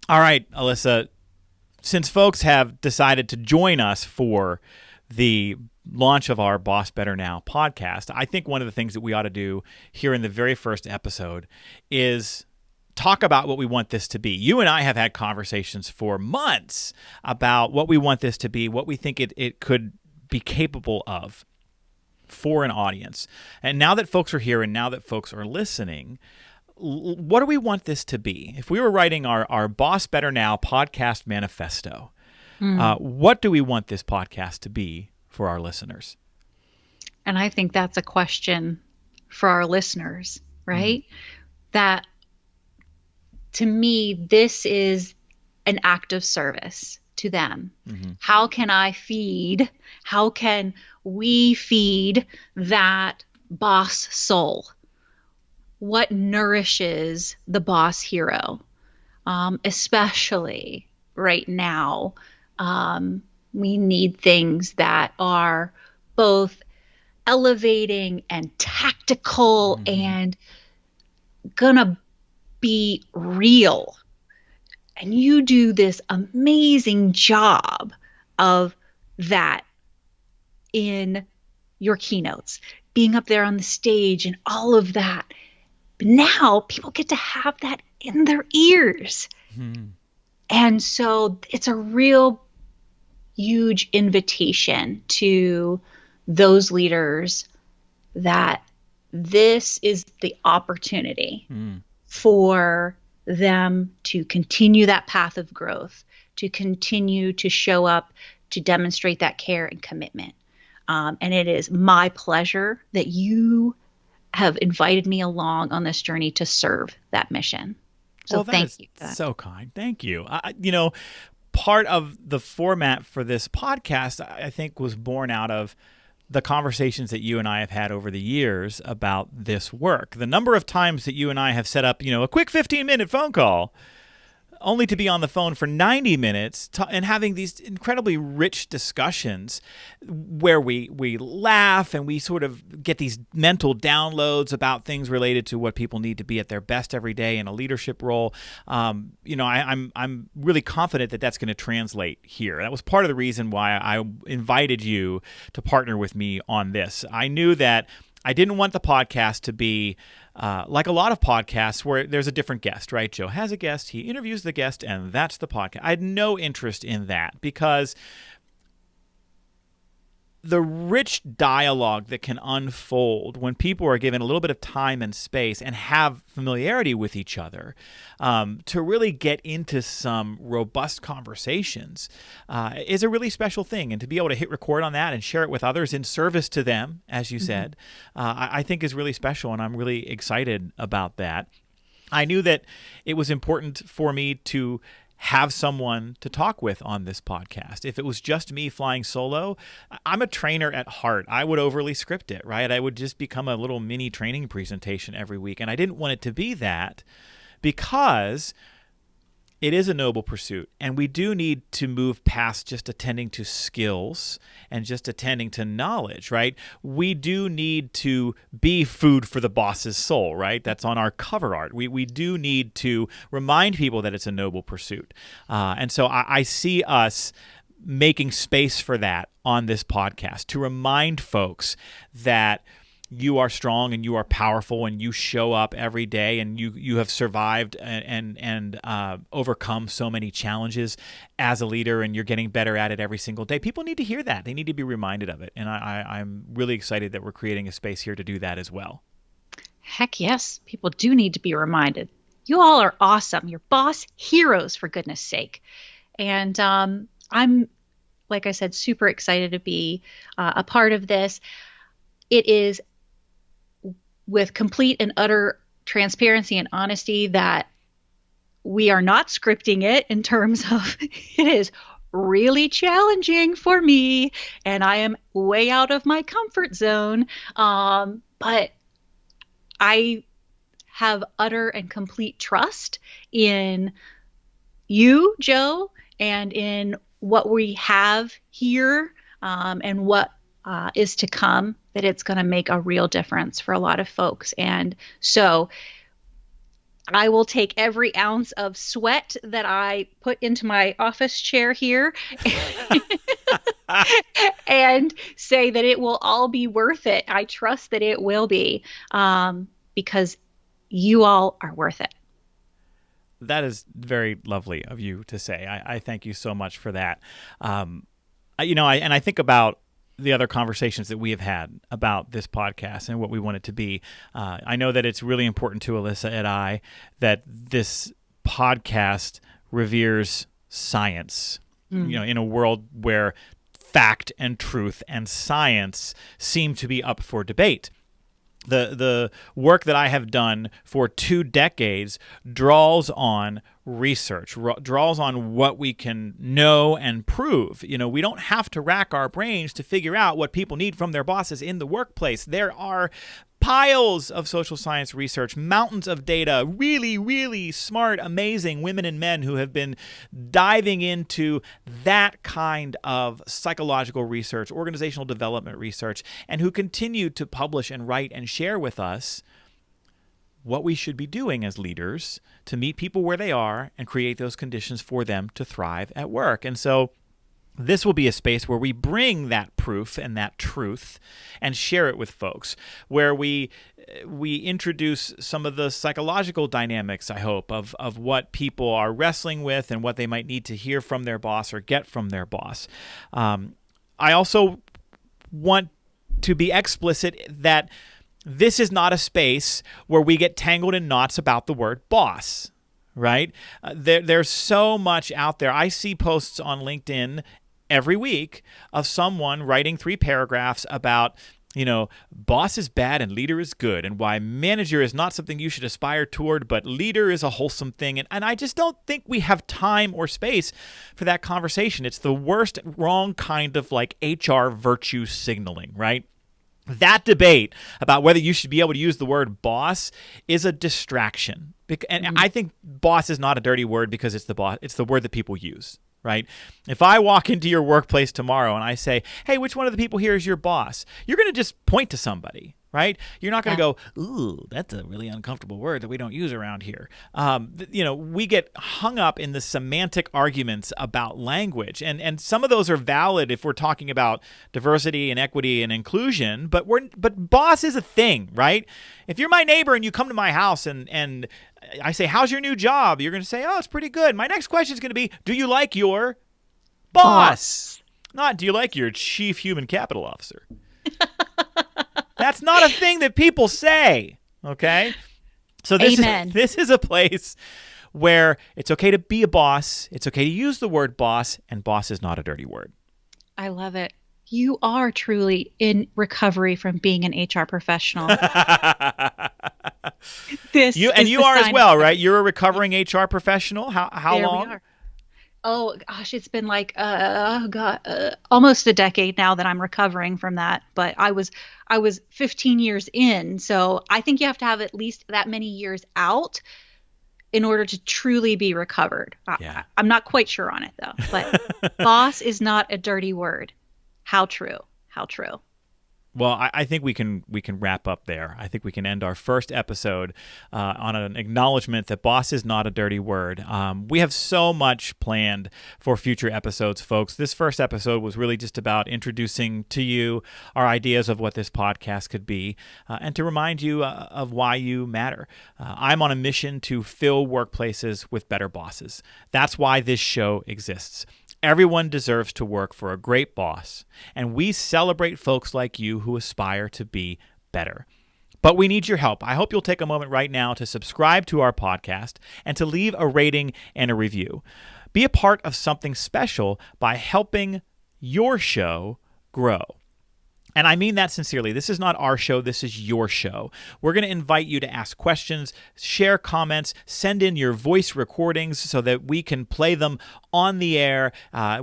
All right, Alyssa, since folks have decided to join us for the launch of our Boss Better Now podcast, I think one of the things that we ought to do here in the very first episode is talk about what we want this to be. You and I have had conversations for months about what we want this to be, what we think it could be capable of for an audience. And now that folks are here and now that folks are listening, what do we want this to be? If we were writing our Boss Better Now podcast manifesto, what do we want this podcast to be for our listeners? And I think that's a question for our listeners, right? That to me, this is an act of service to them. How can we feed that boss soul? What nourishes the boss hero? Especially right now, we need things that are both elevating and tactical and gonna be real. And you do this amazing job of that in your keynotes, being up there on the stage and all of that. But now people get to have that in their ears. And so it's a real huge invitation to those leaders that this is the opportunity for them to continue that path of growth, to continue to show up, to demonstrate that care and commitment. And it is my pleasure that you have invited me along on this journey to serve that mission. So thank you. So kind. Thank you. Part of the format for this podcast, I think, was born out of the conversations that you and I have had over the years about this work. The number of times that you and I have set up, a quick 15-minute phone call, only to be on the phone for 90 minutes and having these incredibly rich discussions where we laugh and we sort of get these mental downloads about things related to what people need to be at their best every day in a leadership role. I'm really confident that that's going to translate here. That was part of the reason why I invited you to partner with me on this. I knew that I didn't want the podcast to be like a lot of podcasts where there's a different guest, right? Joe has a guest, he interviews the guest, and that's the podcast. I had no interest in that because the rich dialogue that can unfold when people are given a little bit of time and space and have familiarity with each other to really get into some robust conversations is a really special thing. And to be able to hit record on that and share it with others in service to them, as you said, I think is really special. And I'm really excited about that. I knew that it was important for me to have someone to talk with on this podcast. If it was just me flying solo, I'm a trainer at heart. I would overly script it, right? I would just become a little mini training presentation every week. And I didn't want it to be that because it is a noble pursuit. And we do need to move past just attending to skills and just attending to knowledge, right? We do need to be food for the boss's soul, right? That's on our cover art. We do need to remind people that it's a noble pursuit. And so I see us making space for that on this podcast to remind folks that you are strong and you are powerful and you show up every day and you have survived and overcome so many challenges as a leader and you're getting better at it every single day. People need to hear that. They need to be reminded of it. And I'm really excited that we're creating a space here to do that as well. Heck yes. People do need to be reminded. You all are awesome. You're boss heroes, for goodness sake. And I'm, like I said, super excited to be a part of this. It is with complete and utter transparency and honesty that we are not scripting it in terms of it is really challenging for me and I am way out of my comfort zone. But I have utter and complete trust in you, Joe, and in what we have here and what is to come, that it's going to make a real difference for a lot of folks. And so I will take every ounce of sweat that I put into my office chair here and say that it will all be worth it. I trust that it will be, because you all are worth it. That is very lovely of you to say. I thank you so much for that. I think about the other conversations that we have had about this podcast and what we want it to be. I know that it's really important to Alyssa and I that this podcast reveres science. In a world where fact and truth and science seem to be up for debate. The work that I have done for 2 decades draws on research, draws on what we can know and prove. We don't have to rack our brains to figure out what people need from their bosses in the workplace. There are piles of social science research, mountains of data, really, really smart, amazing women and men who have been diving into that kind of psychological research, organizational development research, and who continue to publish and write and share with us what we should be doing as leaders to meet people where they are and create those conditions for them to thrive at work. And so this will be a space where we bring that proof and that truth and share it with folks, where we introduce some of the psychological dynamics, I hope, of what people are wrestling with and what they might need to hear from their boss or get from their boss. I also want to be explicit that this is not a space where we get tangled in knots about the word boss. Right? There's so much out there. I see posts on LinkedIn every week of someone writing 3 paragraphs about, boss is bad and leader is good, and why manager is not something you should aspire toward, but leader is a wholesome thing. And I just don't think we have time or space for that conversation. It's the worst, wrong kind of like HR virtue signaling, right? That debate about whether you should be able to use the word boss is a distraction. And I think boss is not a dirty word because it's the word that people use, right? If I walk into your workplace tomorrow and I say, hey, which one of the people here is your boss? You're going to just point to somebody, right? You're not going to go, ooh, that's a really uncomfortable word that we don't use around here. We get hung up in the semantic arguments about language, and some of those are valid if we're talking about diversity and equity and inclusion, but boss is a thing, right? If you're my neighbor and you come to my house and I say, how's your new job? You're going to say, oh, it's pretty good. My next question is going to be, do you like your boss? Not, do you like your chief human capital officer? That's not a thing that people say, okay? So this is a place where it's okay to be a boss. It's okay to use the word boss, and boss is not a dirty word. I love it. You are truly in recovery from being an HR professional. You are as well, right? You're a recovering HR professional. How there long? We are. Oh gosh, it's been like almost a decade now that I'm recovering from that. But I was 15 years in, so I think you have to have at least that many years out in order to truly be recovered. Yeah. I'm not quite sure on it though. But boss is not a dirty word. How true? How true? Well, I think we can wrap up there. I think we can end our first episode on an acknowledgement that boss is not a dirty word. We have so much planned for future episodes, folks. This first episode was really just about introducing to you our ideas of what this podcast could be and to remind you of why you matter. I'm on a mission to fill workplaces with better bosses. That's why this show exists. Everyone deserves to work for a great boss, and we celebrate folks like you who aspire to be better. But we need your help. I hope you'll take a moment right now to subscribe to our podcast and to leave a rating and a review. Be a part of something special by helping your show grow. And I mean that sincerely. This is not our show. This is your show. We're going to invite you to ask questions, share comments, send in your voice recordings so that we can play them on the air.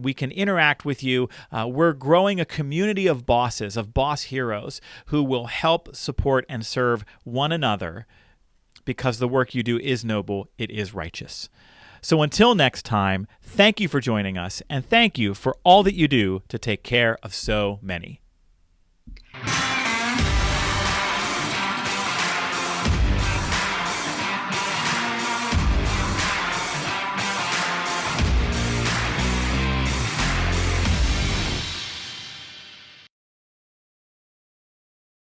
We can interact with you. We're growing a community of bosses, of boss heroes who will help support and serve one another because the work you do is noble. It is righteous. So until next time, thank you for joining us, and thank you for all that you do to take care of so many.